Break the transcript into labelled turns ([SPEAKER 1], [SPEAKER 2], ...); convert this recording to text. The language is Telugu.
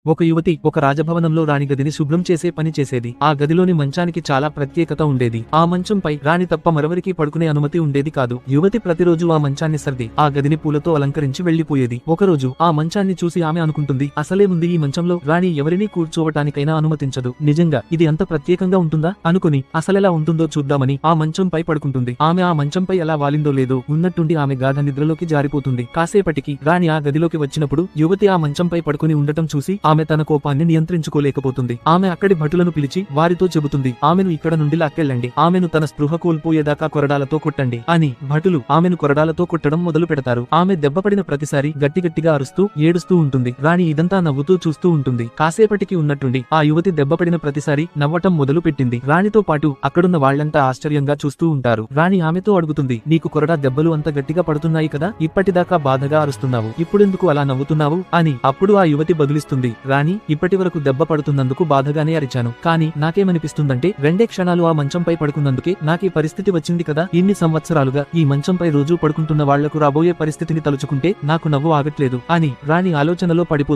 [SPEAKER 1] ఒక యువతి ఒక రాజభవనంలో రాణి గదిని శుభ్రం చేసే పని చేసేది. ఆ గదిలోని మంచానికి చాలా ప్రత్యేకత ఉండేది. ఆ మంచంపై రాణి తప్ప మరెవరికీ పడుకునే అనుమతి ఉండేది కాదు. యువతి ప్రతిరోజు ఆ మంచాన్ని సర్ది ఆ గదిని పూలతో అలంకరించి వెళ్లిపోయేది. ఒకరోజు ఆ మంచాన్ని చూసి ఆమె అనుకుంటుంది, అసలే ఉంది ఈ మంచంలో రాణి ఎవరినీ కూర్చోవటానికైనా అనుమతించదు. నిజంగా ఇది అంత ప్రత్యేకంగా ఉంటుందా అనుకుని అసలెలా ఉంటుందో చూద్దామని ఆ మంచంపై పడుకుంటుంది. ఆమె ఆ మంచంపై ఎలా వాలిందో లేదో ఉన్నట్టుండి ఆమె గాఢ నిద్రలోకి జారిపోతుంది. కాసేపటికి రాణి ఆ గదిలోకి వచ్చినప్పుడు యువతి ఆ మంచంపై పడుకుని ఉండటం చూసి ఆమె తన కోపాన్ని నియంత్రించుకోలేకపోతుంది. ఆమె అక్కడి భటులను పిలిచి వారితో చెబుతుంది, ఆమెను ఇక్కడ నుండి లాక్కెళ్ళండి, ఆమెను తన స్పృహ కోల్పోయేదాకా కొరడాలతో కొట్టండి అని. భటులు ఆమెను కొరడాలతో కొట్టడం మొదలు పెడతారు. ఆమె దెబ్బపడిన ప్రతిసారి గట్టిగట్టిగా అరుస్తూ ఏడుస్తూ ఉంటుంది. రాణి ఇదంతా నవ్వుతూ చూస్తూ ఉంటుంది. కాసేపటికి ఉన్నట్టుండి ఆ యువతి దెబ్బపడిన ప్రతిసారి నవ్వటం మొదలు పెట్టింది. రాణితో పాటు అక్కడున్న వాళ్లంతా ఆశ్చర్యంగా చూస్తూ ఉంటారు. రాణి ఆమెతో అడుగుతుంది, నీకు కొరడా దెబ్బలు అంత గట్టిగా పడుతున్నాయి కదా, ఇప్పటిదాకా బాధగా అరుస్తున్నావు, ఇప్పుడెందుకు అలా నవ్వుతున్నావు అని. అప్పుడు ఆ యువతి బదులిస్తుంది, రాణి, ఇప్పటి వరకు దెబ్బ పడుతున్నందుకు బాధగానే అరిచాను, కానీ నాకేమనిపిస్తుందంటే 2 క్షణాలు ఆ మంచంపై పడుకున్నందుకే నాకీ పరిస్థితి వచ్చింది కదా. ఇన్ని సంవత్సరాలుగా ఈ మంచంపై రోజూ పడుకుంటున్న వాళ్లకు రాబోయే పరిస్థితిని తలుచుకుంటే నాకు నవ్వు ఆగట్లేదు అని రాణి ఆలోచనలో పడిపోతుంది.